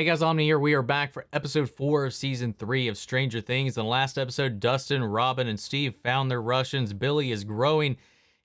Hey guys, Omni here. We are back for episode 4 of season 3 of Stranger Things. In the last episode, Dustin, Robin, and Steve found their Russians. Billy is growing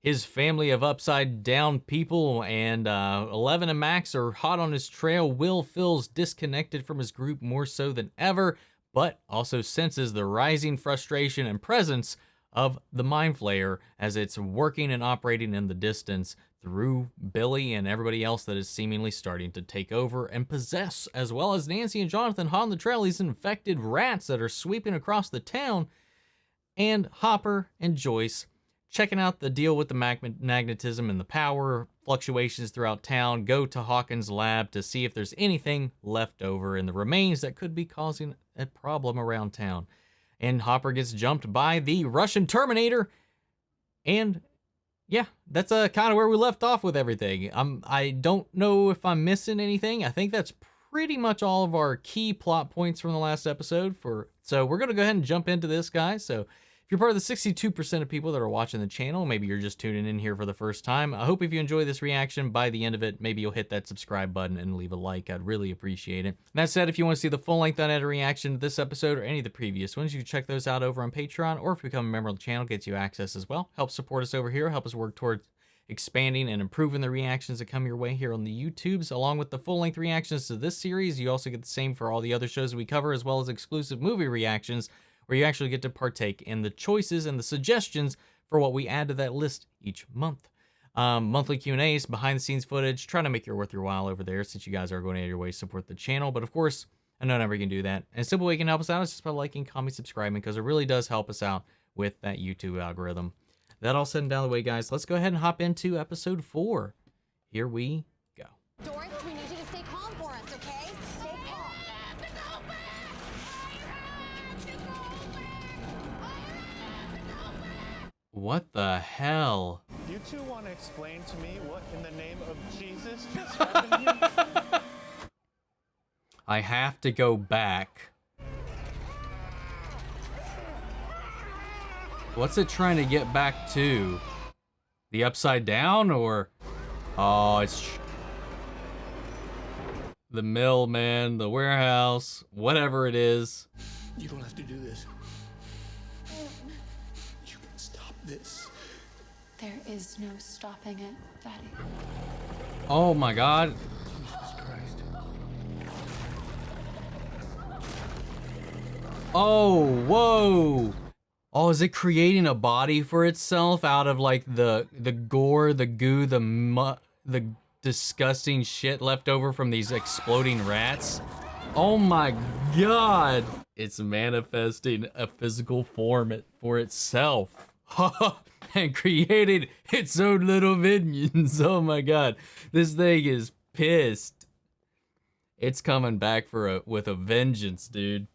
his family of upside down people, and 11 and Max are hot on his trail. Will feels disconnected from his group more so than ever, but also senses the rising frustration and presence of the Mind Flayer as it's working and operating in the distance through Billy and everybody else that is seemingly starting to take over and possess, as well as Nancy and Jonathan hot on the trail, these infected rats that are sweeping across the town, and Hopper and Joyce checking out the deal with the magnetism and the power fluctuations throughout town, go to Hawkins' lab to see if there's anything left over in the remains that could be causing a problem around town. And Hopper gets jumped by the Russian Terminator, and yeah, that's kind of where we left off with everything. I don't know if I'm missing anything. I think that's pretty much all of our key plot points from the last episode. So we're going to go ahead and jump into this, guys. So if you're part of the 62% of people that are watching the channel, maybe you're just tuning in here for the first time, I hope if you enjoy this reaction, by the end of it, maybe you'll hit that subscribe button and leave a like. I'd really appreciate it. That said, if you want to see the full-length unedited reaction to this episode or any of the previous ones, you can check those out over on Patreon, or if you become a member of the channel, gets you access as well. Help support us over here, help us work towards expanding and improving the reactions that come your way here on the YouTubes. Along with the full-length reactions to this series, you also get the same for all the other shows we cover, as well as exclusive movie reactions, where you actually get to partake in the choices and the suggestions for what we add to that list each month. Monthly Q&As, behind-the-scenes footage, trying to make it worth your while over there since you guys are going out of your way to support the channel. But of course, I know never can do that. And a simple way you can help us out is just by liking, commenting, subscribing, because it really does help us out with that YouTube algorithm. That all said and down the way, guys, let's go ahead and hop into episode 4. Here we go. Doris, we need you to stay calm for us, okay? Stay calm. What the hell? You two want to explain to me what in the name of Jesus just happened here? I have to go back. What's it trying to get back to? The upside down, or... Oh, it's... the mill, man, the warehouse, whatever it is. You don't have to do this. You can stop this. There is no stopping it, Daddy. Oh my God. Jesus Christ. Oh, whoa. Oh, is it creating a body for itself out of like the gore, the goo, the disgusting shit left over from these exploding rats? Oh my God. It's manifesting a physical form for itself. And created its own little minions. Oh my God. This thing is pissed. It's coming back with a vengeance, dude.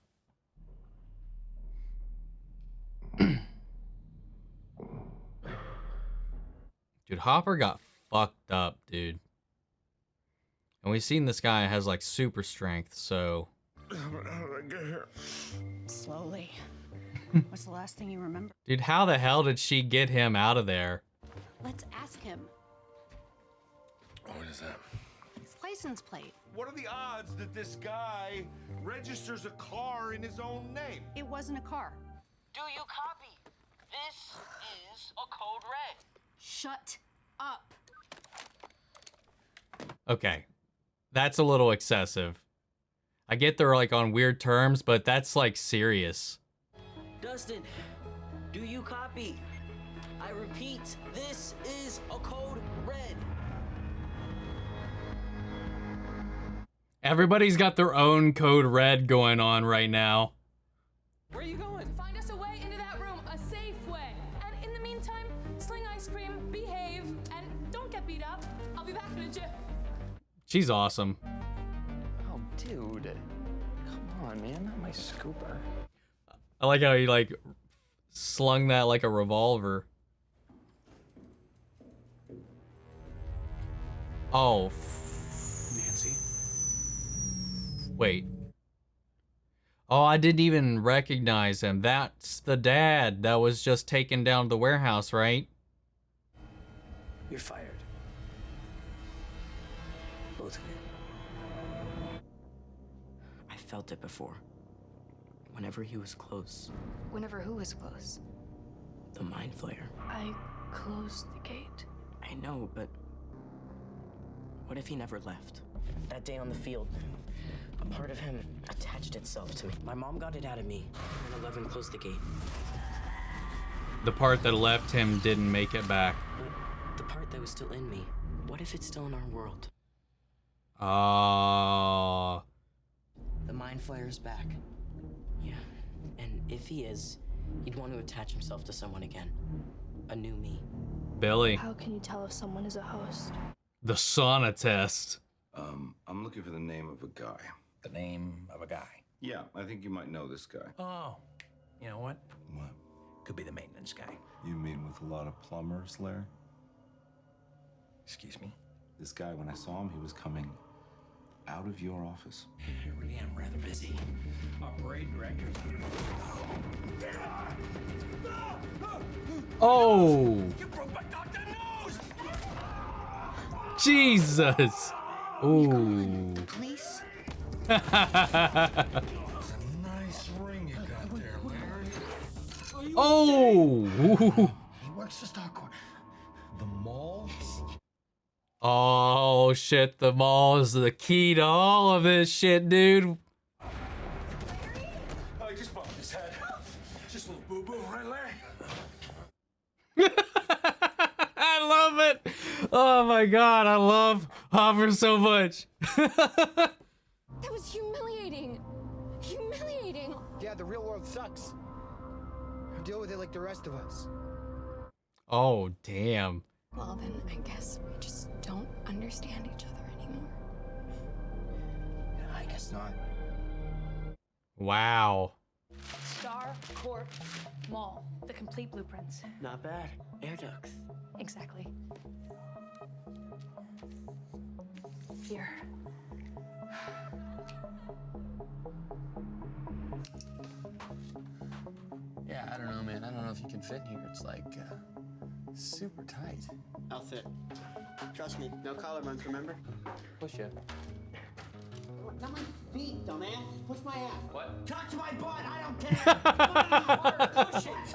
Dude, Hopper got fucked up, dude. And we've seen this guy has like super strength, so... How did I get here? Slowly. What's the last thing you remember? Dude, how the hell did she get him out of there? Let's ask him. What is that? His license plate. What are the odds that this guy registers a car in his own name? It wasn't a car. Do you copy? This is a code red. Shut up. Okay. That's a little excessive. I get they're like on weird terms, but that's like serious. Dustin, do you copy? I repeat, this is a code red. Everybody's got their own code red going on right now. Where are you going? Find us a way into that room, a safe way. And in the meantime, sling ice cream, behave, and don't get beat up. I'll be back in a jiff. She's awesome. Oh, dude. Come on, man. Not my scooper. I like how he like slung that like a revolver. Oh. Nancy? Wait. Oh, I didn't even recognize him. That's the dad that was just taken down to the warehouse, right? You're fired. Both of you. felt it before. Whenever he was close. Whenever who was close? The mind flayer. I closed the gate. I know, but what if he never left? That day on the field, a part of him attached itself to me. My mom got it out of me, and 11 closed the gate. The part that left him didn't make it back. But the part that was still in me, what if it's still in our world? Oh. The mind flayer's back. Yeah, and if he is, he'd want to attach himself to someone again. A new me. Billy. How can you tell if someone is a host? The sauna test. I'm looking for the name of a guy. The name of a guy. Yeah, I think you might know this guy. Oh, you know what? What? Could be the maintenance guy. You mean with a lot of plumbers, Larry? Excuse me? This guy, when I saw him, he was coming out of your office. I really am rather busy. Operating director. Oh. You broke my goddamn nose! Jesus. Ooh. Police? Nice ring you got there, Larry. Oh. He works the Starcourt. The mall? Oh shit, the mall is the key to all of this shit, dude. Oh, he just bumped his head. Just a little boo-boo, right, Larry? I love it. Oh my god, I love Hopper so much. That was humiliating. Humiliating. Yeah, the real world sucks. Deal with it like the rest of us. Oh, damn. Well, then I guess we just don't understand each other anymore. I guess not. Wow. Starcourt Mall. The complete blueprints. Not bad. Air ducts. Exactly. Here. Yeah, I don't know, man. I don't know if you can fit in here. It's like super tight. I'll fit. Trust me, no collar buns, remember? Push ya. Not my feet, dumbass. Push my ass. What? Touch my butt, I don't care. Push it.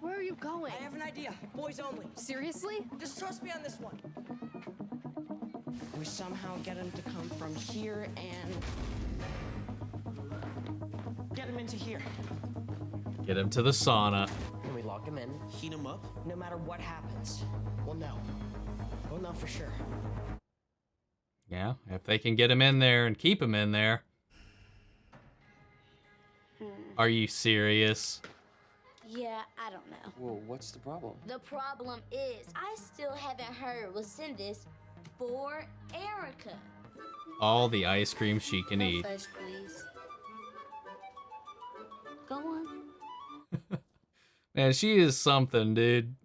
Where are you going? I have an idea. Boys only. Seriously? Just trust me on this one. We somehow get him to come from here and get him into here. Get him to the sauna. And we lock him in, heat him up. No matter what happens, we'll know. We'll know for sure. Yeah, if they can get him in there and keep him in there. Are you serious? Yeah, I don't know. Well, what's the problem? The problem is, I still haven't heard what's in this for Erica. All the ice cream she can Go eat. first, please. Go on. Man, she is something, dude.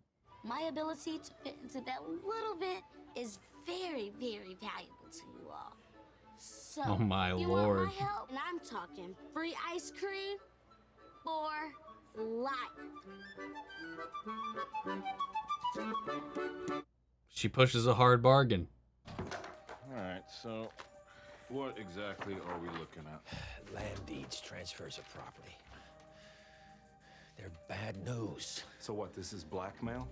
My ability to fit into that little bit is very, very valuable to you all. So, Oh, my you lord. want my help? And I'm talking free ice cream for life. She pushes a hard bargain. All right, so what exactly are we looking at? Land deeds, transfers of property. They're bad news. So what, this is blackmail?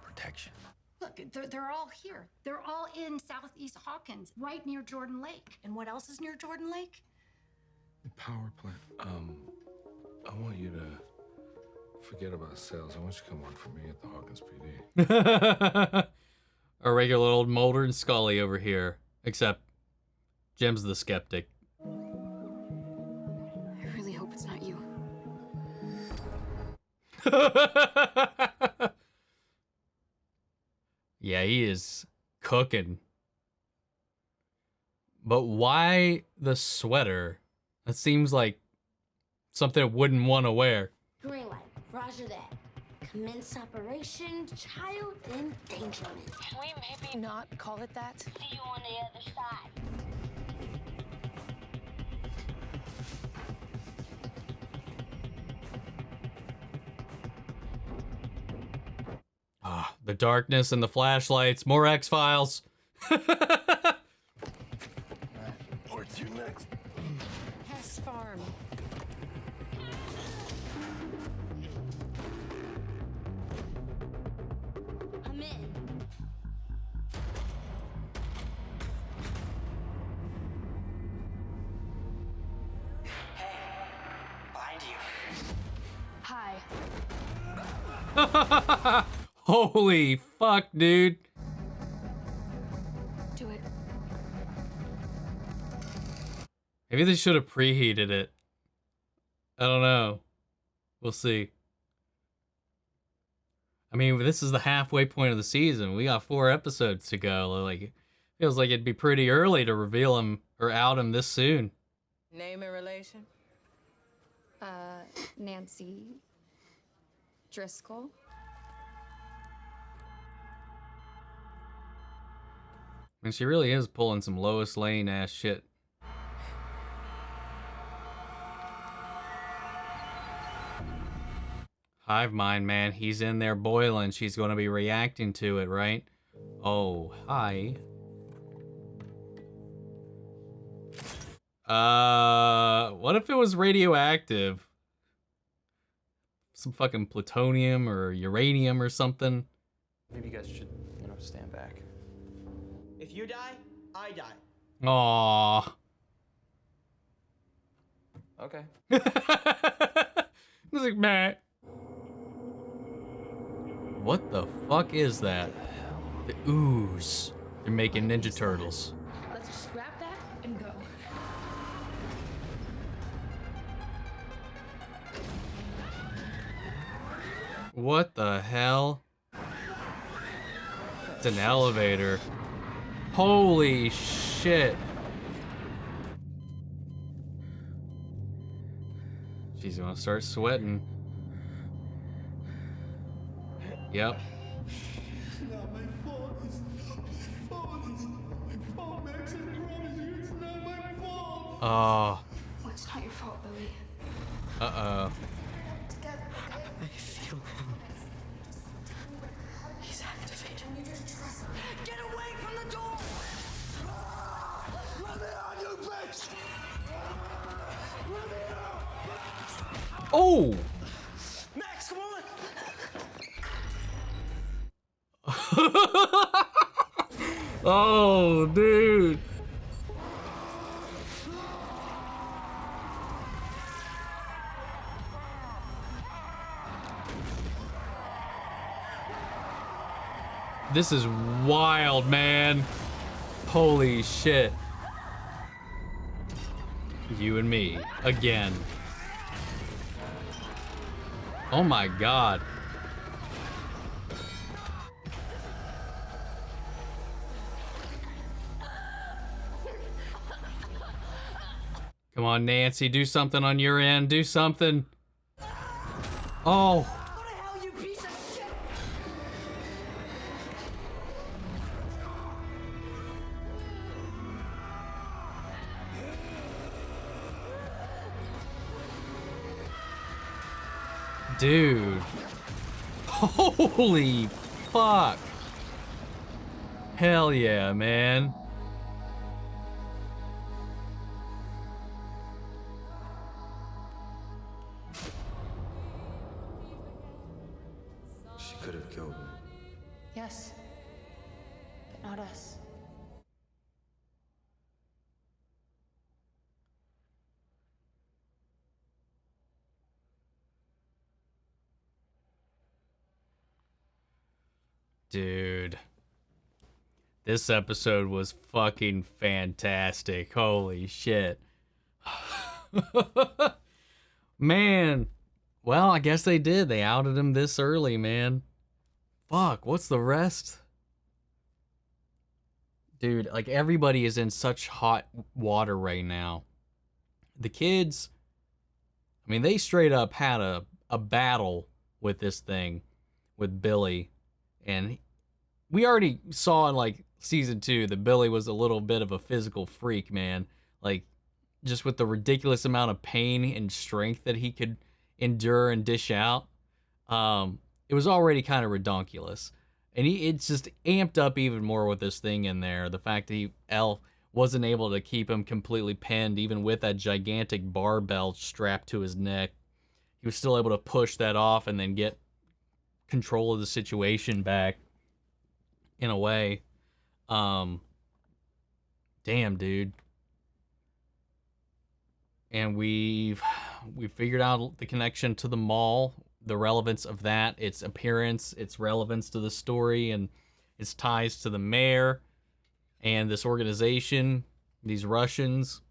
Protection. Look, they're all here. They're all in Southeast Hawkins, right near Jordan Lake. And what else is near Jordan Lake? The power plant. I want you to forget about sales. I want you to come work for me at the Hawkins PD. A regular old Mulder and Scully over here. Except Jim's the skeptic. I really hope it's not you. Yeah, he is cooking. But why the sweater? That seems like something I wouldn't want to wear. Green light. Roger that. Commence operation child endangerment. Can we maybe not call it that? See you on the other side. Ah, the darkness and the flashlights. More X-Files. What's your next? This farm. I'm in. Behind you. Hi. Holy fuck, dude. Do it. Maybe they should have preheated it. I don't know. We'll see. I mean, this is the halfway point of the season. We got 4 episodes to go. Like, it feels like it'd be pretty early to reveal him or out him this soon. Name and relation? Nancy Driscoll. And she really is pulling some Lois Lane ass shit. Hive Mind, man, he's in there boiling. She's going to be reacting to it, right? Oh, hi. What if it was radioactive? Some fucking plutonium or uranium or something. Maybe you guys should, stand back. If you die, I die. Aww. Okay. It's like, Matt. What the fuck is that? The ooze. They're making Ninja Turtles. Let's just grab that and go. What the hell? It's an elevator. Holy shit. She's gonna start sweating. Yep. It's not my fault. It's not my fault, Max. I promise you, it's not my fault. Oh. Oh, it's not your fault, Billy. Uh-oh. I feel him. He's activated. You just trust me. Get away from the door! Let me out, you bitch! Let me out! Oh! Max, come on! Oh, dude. This is wild, man. Holy shit. You and me again. Oh my god. Come on, Nancy, do something on your end. Do something. Oh. What the hell, you piece of shit? Dude. Holy fuck. Hell yeah, man. She could have killed me. Yes. But not us. Dude. This episode was fucking fantastic. Holy shit. Man. Well, I guess they did. They outed him this early, man. Fuck, what's the rest? Dude, like everybody is in such hot water right now. The kids, I mean, they straight up had a battle with this thing, with Billy. And we already saw in like season 2 that Billy was a little bit of a physical freak, man. Like just with the ridiculous amount of pain and strength that he could endure and dish out. It was already kind of redonkulous. And it's just amped up even more with this thing in there. The fact that wasn't able to keep him completely pinned, even with that gigantic barbell strapped to his neck. He was still able to push that off and then get control of the situation back in a way. Damn, dude. And we figured out the connection to the mall, the relevance of that, its appearance, its relevance to the story, and its ties to the mayor and this organization, these Russians,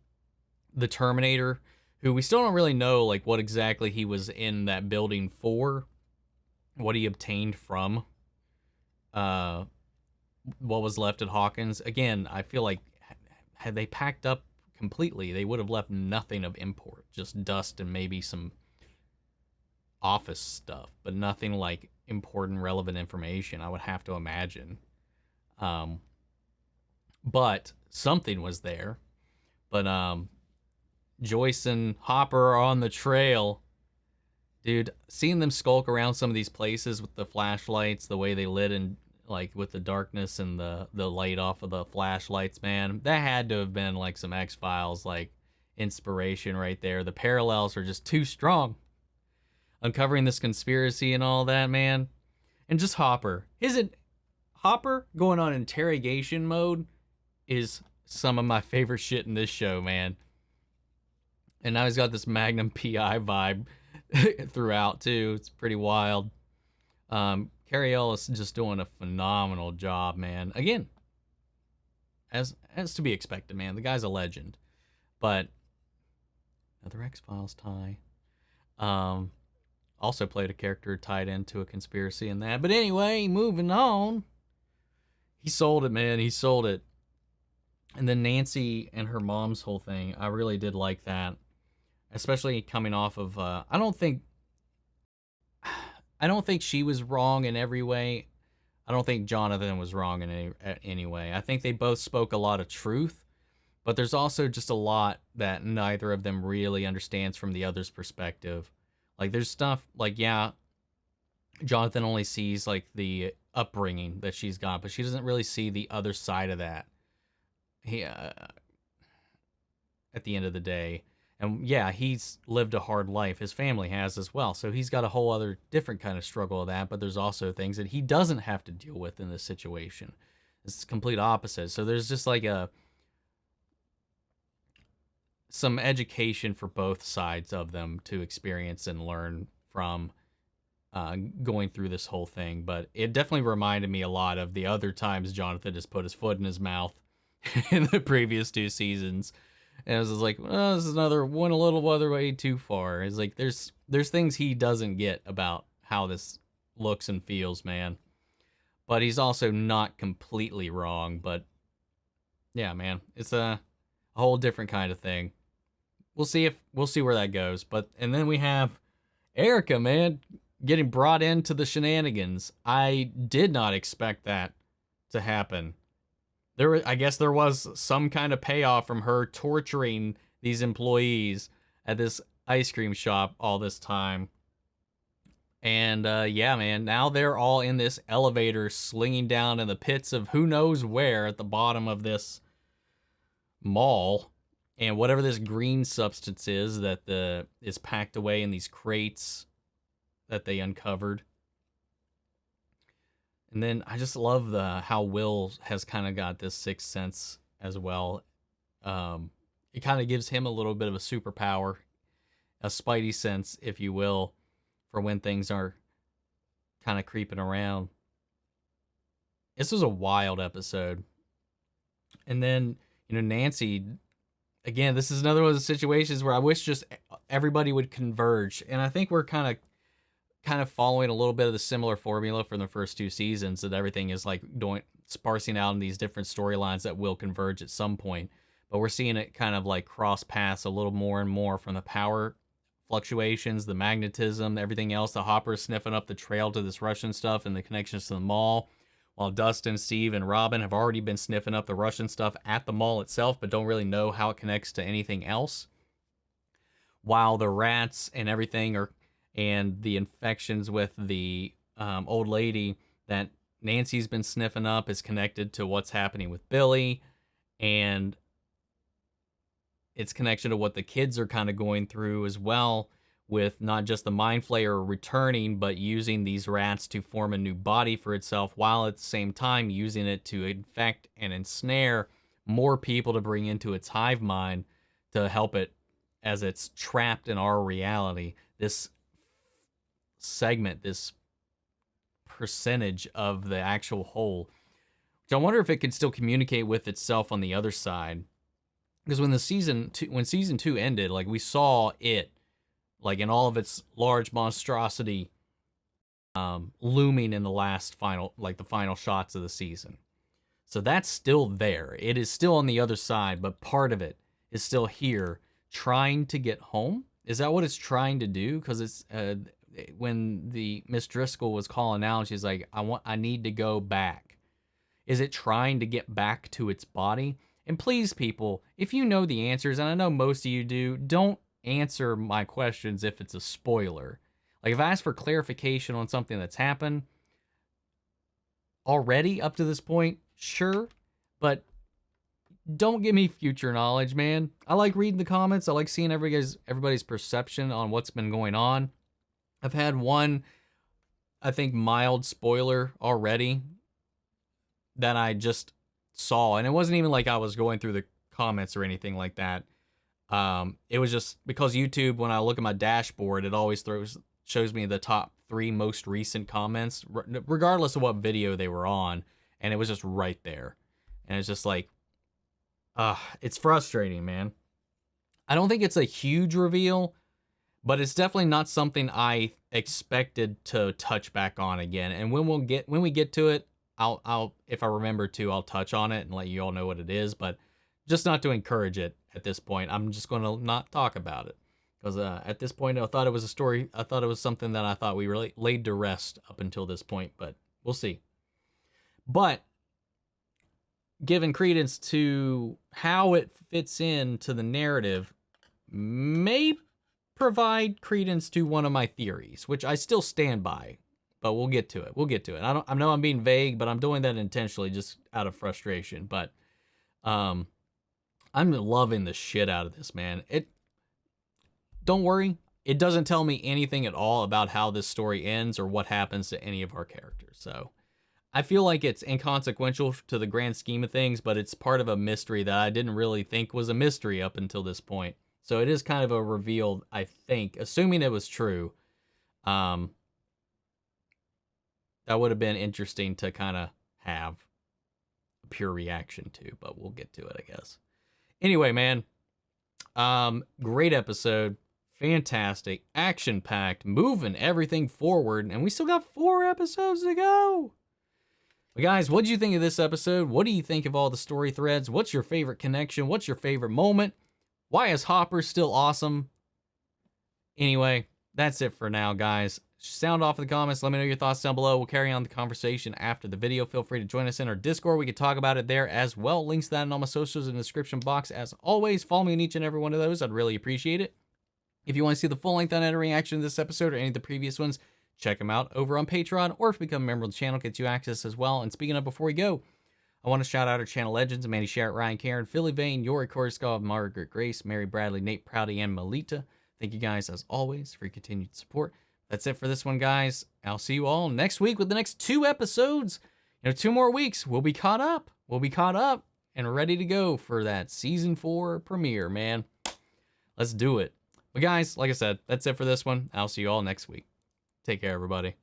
the Terminator, who we still don't really know like what exactly he was in that building for, what he obtained from what was left at Hawkins. Again, I feel like had they packed up completely, they would have left nothing of import, just dust and maybe some office stuff, but nothing like important, relevant information, I would have to imagine. But something was there. But Joyce and Hopper are on the trail. Dude, seeing them skulk around some of these places with the flashlights, the way they lit and like with the darkness and the light off of the flashlights, man, that had to have been like some X-Files like inspiration right there. The parallels are just too strong. Uncovering this conspiracy and all that, man. And just Hopper. Hopper going on interrogation mode is some of my favorite shit in this show, man. And now he's got this Magnum PI vibe throughout, too. It's pretty wild. Cary Ellis just doing a phenomenal job, man. Again, as to be expected, man. The guy's a legend. But another X-Files tie. Also played a character tied into a conspiracy in that. But anyway, moving on. He sold it, man. He sold it. And then Nancy and her mom's whole thing, I really did like that. Especially coming off of, I don't think she was wrong in every way. I don't think Jonathan was wrong in any way. I think they both spoke a lot of truth. But there's also just a lot that neither of them really understands from the other's perspective. Like, there's stuff, like, yeah, Jonathan only sees, like, the upbringing that she's got, but she doesn't really see the other side of that. At the end of the day. And, yeah, he's lived a hard life. His family has as well. So he's got a whole other different kind of struggle of that, but there's also things that he doesn't have to deal with in this situation. It's complete opposite. So there's just, like, some education for both sides of them to experience and learn from going through this whole thing. But it definitely reminded me a lot of the other times Jonathan has put his foot in his mouth in the previous 2 seasons. And I was just like, well, this is another one a little other way too far. It's like there's things he doesn't get about how this looks and feels, man. But he's also not completely wrong. But yeah, man, it's a whole different kind of thing. We'll see where that goes. And then we have Erica, man, getting brought into the shenanigans. I did not expect that to happen. I guess there was some kind of payoff from her torturing these employees at this ice cream shop all this time. And yeah, man, now they're all in this elevator slinging down in the pits of who knows where at the bottom of this mall. And whatever this green substance is that is packed away in these crates that they uncovered. And then I just love how Will has kind of got this sixth sense as well. It kind of gives him a little bit of a superpower, a spidey sense, if you will, for when things are kind of creeping around. This was a wild episode. And then, Nancy, again, this is another one of the situations where I wish just everybody would converge. And I think we're kind of following a little bit of the similar formula from the first 2 seasons, that everything is like sparsing out in these different storylines that will converge at some point. But we're seeing it kind of like cross paths a little more and more from the power fluctuations, the magnetism, everything else. The Hopper is sniffing up the trail to this Russian stuff and the connections to the mall, while Dustin, Steve, and Robin have already been sniffing up the Russian stuff at the mall itself, but don't really know how it connects to anything else. While the rats and everything and the infections with the old lady that Nancy's been sniffing up is connected to what's happening with Billy. And its connection to what the kids are kind of going through as well, with not just the Mind Flayer returning, but using these rats to form a new body for itself, while at the same time using it to infect and ensnare more people to bring into its hive mind to help it as it's trapped in our reality. This segment, this percentage of the actual whole, which I wonder if it could still communicate with itself on the other side. Because when season 2 ended, like, we saw it, like, in all of its large monstrosity, looming in the last final, like, the final shots of the season. So that's still there. It is still on the other side, but part of it is still here, trying to get home. Is that what it's trying to do? Because it's when the Miss Driscoll was calling out, she's like, I need to go back. Is it trying to get back to its body? And please, people, if you know the answers, and I know most of you do, don't answer my questions if it's a spoiler. Like, if I ask for clarification on something that's happened already up to this point, sure, but don't give me future knowledge, man. I like reading the comments. I like seeing everybody's perception on what's been going on. I've had one, I think, mild spoiler already that I just saw, and it wasn't even like I was going through the comments or anything like that. It was just because YouTube, when I look at my dashboard, it always shows me the top 3 most recent comments, regardless of what video they were on, and it was just right there. And it's just like, it's frustrating, man. I don't think it's a huge reveal, but it's definitely not something I expected to touch back on again. And when we get to it, I'll if I remember to, I'll touch on it and let you all know what it is, but just not to encourage it at this point. I'm just going to not talk about it, because at this point, I thought it was a story. I thought it was something that I thought we really laid to rest up until this point, but we'll see. But given credence to how it fits into the narrative, may provide credence to one of my theories, which I still stand by. But we'll get to it. We'll get to it. I know I'm being vague, but I'm doing that intentionally just out of frustration. But I'm loving the shit out of this, man. Don't worry. It doesn't tell me anything at all about how this story ends or what happens to any of our characters. So I feel like it's inconsequential to the grand scheme of things, but it's part of a mystery that I didn't really think was a mystery up until this point. So it is kind of a reveal, I think, assuming it was true. That would have been interesting to kind of have a pure reaction to, but we'll get to it, I guess. Anyway, man, great episode, fantastic, action-packed, moving everything forward, and we still got 4 episodes to go. But guys, what did you think of this episode? What do you think of all the story threads? What's your favorite connection? What's your favorite moment? Why is Hopper still awesome? Anyway, that's it for now, guys. Sound off in the comments. Let me know your thoughts down below. We'll carry on the conversation after the video. Feel free to join us in our Discord. We can talk about it there as well. Links to that and all my socials in the description box. As always, follow me in each and every one of those. I'd really appreciate it. If you want to see the full-length unedited reaction to this episode or any of the previous ones, check them out over on Patreon, or if you become a member of the channel, gets you access as well. And speaking of, before we go, I want to shout out our channel legends: Mandy Sharrett, Ryan Karen, Philly Vane, Yori Korskov, Margaret Grace, Mary Bradley, Nate Prouty, and Melita. Thank you guys, as always, for your continued support. That's it for this one, guys. I'll see you all next week with the next 2 episodes. 2 more weeks. We'll be caught up. We'll be caught up and ready to go for that season 4 premiere, man. Let's do it. But guys, like I said, that's it for this one. I'll see you all next week. Take care, everybody.